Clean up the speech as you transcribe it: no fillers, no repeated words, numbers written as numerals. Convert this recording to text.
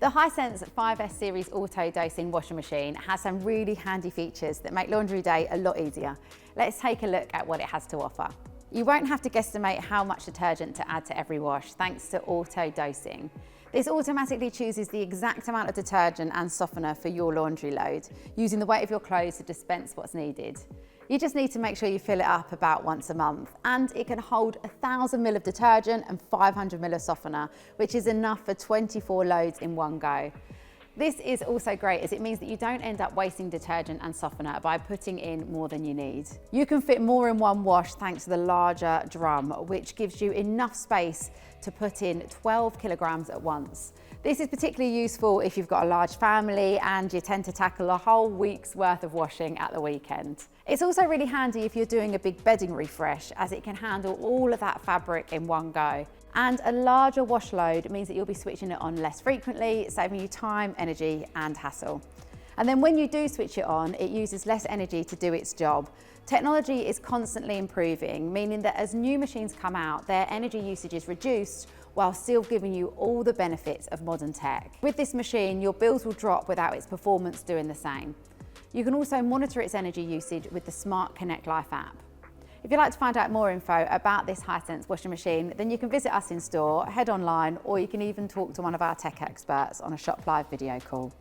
The HISENSE 5S series auto dosing washing machine has some really handy features that make laundry day a lot easier. Let's take a look at what it has to offer. You won't have to guesstimate how much detergent to add to every wash thanks to auto dosing. This automatically chooses the exact amount of detergent and softener for your laundry load, using the weight of your clothes to dispense what's needed. You just need to make sure you fill it up about once a month, and it can hold 1,000 ml of detergent and 500 ml of softener, which is enough for 24 loads in one go. This is also great as it means that you don't end up wasting detergent and softener by putting in more than you need. You can fit more in one wash thanks to the larger drum, which gives you enough space to put in 12 kilograms at once. This is particularly useful if you've got a large family and you tend to tackle a whole week's worth of washing at the weekend. It's also really handy if you're doing a big bedding refresh, as it can handle all of that fabric in one go. And a larger wash load means that you'll be switching it on less frequently, saving you time, energy and hassle. And then when you do switch it on, it uses less energy to do its job. Technology is constantly improving, meaning that as new machines come out, their energy usage is reduced while still giving you all the benefits of modern tech. With this machine, your bills will drop without its performance doing the same. You can also monitor its energy usage with the Smart Connect Life app. If you'd like to find out more info about this HISENSE washing machine, then you can visit us in store, head online, or you can even talk to one of our tech experts on a Shop Live video call.